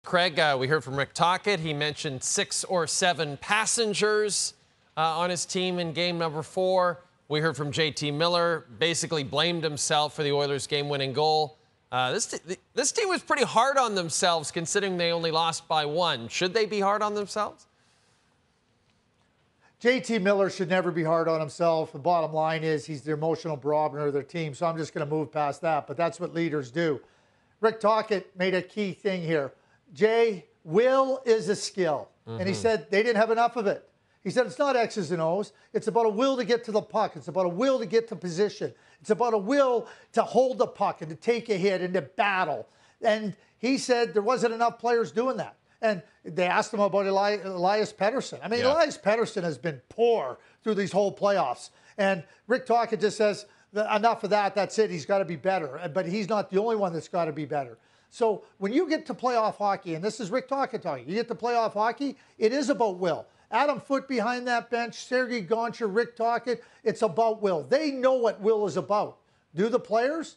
Craig, we heard from Rick Tocchet. He mentioned 6 or 7 passengers on his team in game number 4. We heard from JT Miller, basically blamed himself for the Oilers' game-winning goal. This team was pretty hard on themselves considering they only lost by 1. Should they be hard on themselves? JT Miller should never be hard on himself. The bottom line is he's the emotional barometer of their team, so I'm just going to move past that, but that's what leaders do. Rick Tocchet made a key thing here. Jay, will is a skill. And he said they didn't have enough of it. He said it's not X's and O's. It's about a will to get to the puck. It's about a will to get to position. It's about a will to hold the puck and to take a hit and to battle. And he said there wasn't enough players doing that. And they asked him about Elias Pettersson. I mean, Elias Pettersson has been poor through these whole playoffs. And Rick Tocchet just says, enough of that, that's it. He's got to be better. But he's not the only one that's got to be better. So when you get to playoff hockey, and this is Rick Tocchet talking, you get to playoff hockey, it is about will. Adam Foote behind that bench, Sergei Gonchar, Rick Tocchet, it's about will. They know what will is about. Do the players,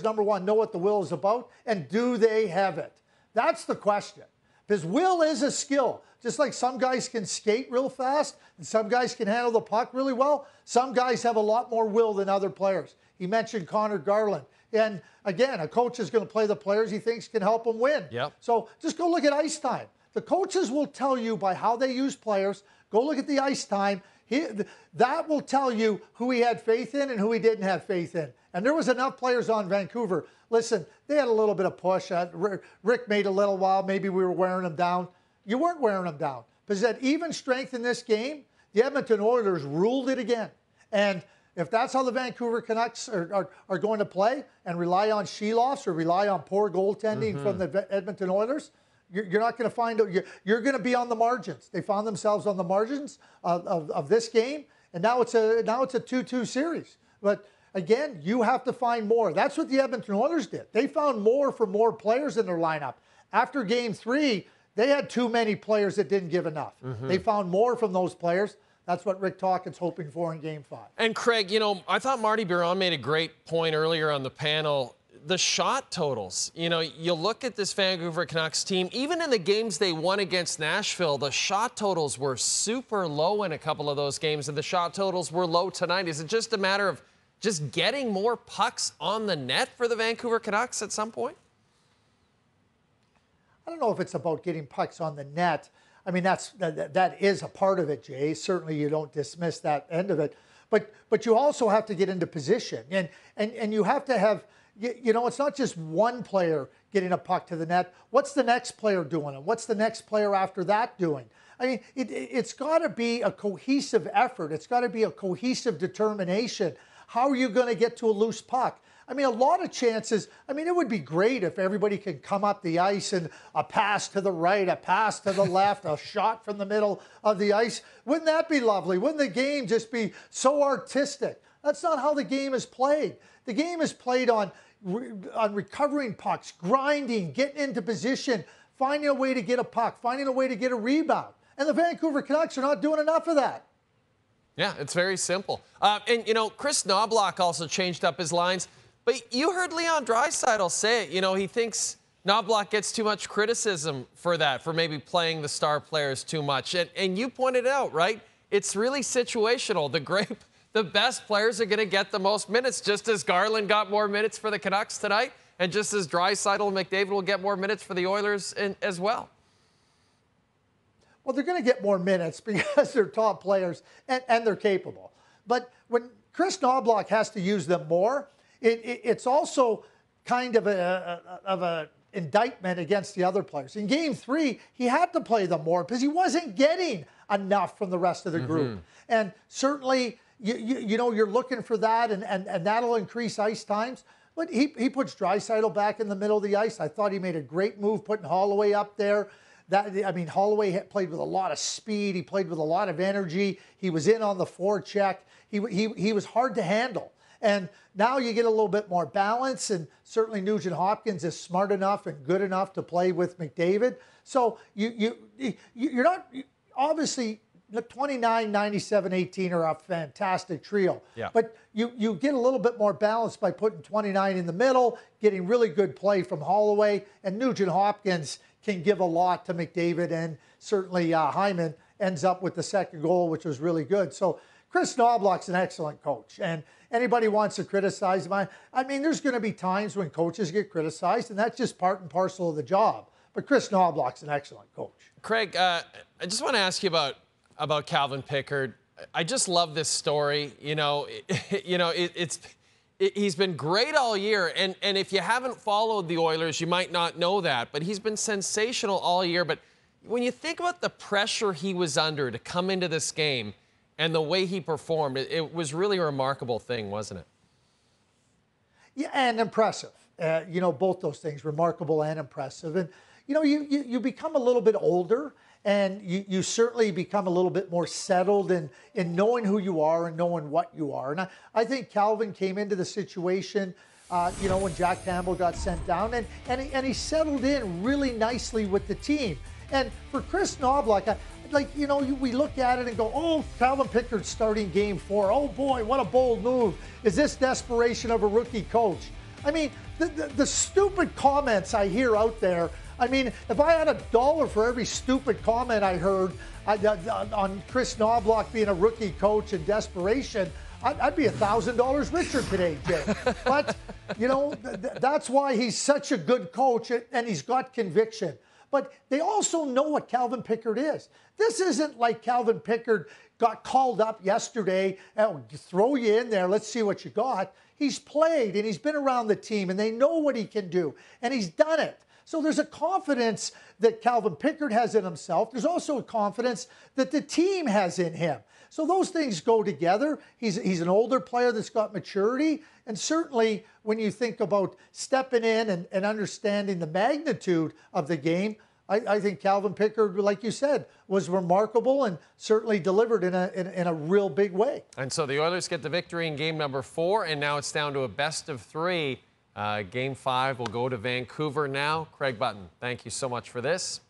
number one, know what the will is about? And do they have it? That's the question. Because will is a skill. Just like some guys can skate real fast and some guys can handle the puck really well, some guys have a lot more will than other players. He mentioned Connor Garland. And again, a coach is going to play the players he thinks can help him win. So just go look at ice time. The coaches will tell you by how they use players. Go look at the ice time. That will tell you who he had faith in and who he didn't have faith in. And there was enough players on Vancouver. Listen, they had a little bit of push. Rick made a little while. Maybe we were wearing them down. You weren't wearing them down. Because at even strength in this game, the Edmonton Oilers ruled it again. And if that's how the Vancouver Canucks are going to play and rely on Sheloffs or rely on poor goaltending from the Edmonton Oilers, you're not going to find out. You're going to be on the margins. They found themselves on the margins of this game, and now it's a 2-2 series. But again, you have to find more. That's what the Edmonton Oilers did. They found more from more players in their lineup. After Game 3, they had too many players that didn't give enough. They found more from those players. That's what Rick Tocchet's hoping for in Game 5. And Craig, you know, I thought Marty Biron made a great point earlier on the panel. The shot totals, you know, you look at this Vancouver Canucks team, even in the games they won against Nashville, the shot totals were super low in a couple of those games, and the shot totals were low tonight. Is it just a matter of just getting more pucks on the net for the Vancouver Canucks at some point? I don't know if it's about getting pucks on the net. I mean, that is a part of it, Jay. Certainly you don't dismiss that end of it. But you also have to get into position. And you have to have, you know, it's not just one player getting a puck to the net. What's the next player doing? And what's the next player after that doing? I mean, it's got to be a cohesive effort. It's got to be a cohesive determination. How are you going to get to a loose puck? I mean, a lot of chances. I mean, it would be great if everybody could come up the ice and a pass to the right, a pass to the left, a shot from the middle of the ice. Wouldn't that be lovely? Wouldn't the game just be so artistic? That's not how the game is played. The game is played on recovering pucks, grinding, getting into position, finding a way to get a puck, finding a way to get a rebound. And the Vancouver Canucks are not doing enough of that. Yeah, it's very simple. And, you know, Chris Noblock also changed up his lines. But you heard Leon Draisaitl say it. You know, he thinks Noblock gets too much criticism for that, for maybe playing the star players too much. And you pointed out, right? It's really situational. The best players are going to get the most minutes, just as Garland got more minutes for the Canucks tonight, and just as Draisaitl and McDavid will get more minutes for the Oilers as well. Well, they're going to get more minutes because they're top players and they're capable. But when Chris Noblock has to use them more, it's also kind of a indictment against the other players. In Game 3, he had to play them more because he wasn't getting enough from the rest of the group. And certainly, you know, you're looking for that, and that'll increase ice times. But he puts Draisaitl back in the middle of the ice. I thought he made a great move putting Holloway up there. I mean, Holloway played with a lot of speed. He played with a lot of energy. He was in on the forecheck. He was hard to handle. And now you get a little bit more balance, and certainly Nugent Hopkins is smart enough and good enough to play with McDavid. So you're not, obviously, the 29, 97, 18 are a fantastic trio. Yeah. But you get a little bit more balance by putting 29 in the middle, getting really good play from Holloway, and Nugent Hopkins, can give a lot to McDavid, and certainly Hyman ends up with the second goal, which was really good. So Chris Knobloch's an excellent coach, and anybody wants to criticize him. I mean, there's going to be times when coaches get criticized, and that's just part and parcel of the job. But Chris Knobloch's an excellent coach. Craig, I just want to ask you about Calvin Pickard. I just love this story. He's been great all year, and if you haven't followed the Oilers, you might not know that, but he's been sensational all year. But when you think about the pressure he was under to come into this game and the way he performed, it was really a remarkable thing, wasn't it? Yeah, and impressive. Both those things, remarkable and impressive. And, you become a little bit older, and you certainly become a little bit more settled in knowing who you are and knowing what you are. And I think Calvin came into the situation, when Jack Campbell got sent down, and he settled in really nicely with the team. And for Chris Knobloch, we look at it and go, oh, Calvin Pickard starting game 4. Oh, boy, what a bold move. Is this desperation of a rookie coach? I mean, the stupid comments I hear out there. I mean, if I had $1 for every stupid comment I heard on Chris Knobloch being a rookie coach and desperation, I'd be $1,000 richer today, Jay. But, that's why he's such a good coach, and he's got conviction. But they also know what Calvin Pickard is. This isn't like Calvin Pickard got called up yesterday, throw you in there, let's see what you got. He's played, and he's been around the team, and they know what he can do, and he's done it. So there's a confidence that Calvin Pickard has in himself. There's also a confidence that the team has in him. So those things go together. He's an older player that's got maturity. And certainly when you think about stepping in and understanding the magnitude of the game, I think Calvin Pickard, like you said, was remarkable and certainly delivered in a real big way. And so the Oilers get the victory in game number 4, and now it's down to a best of 3. Game 5 will go to Vancouver now. Craig Button, thank you so much for this.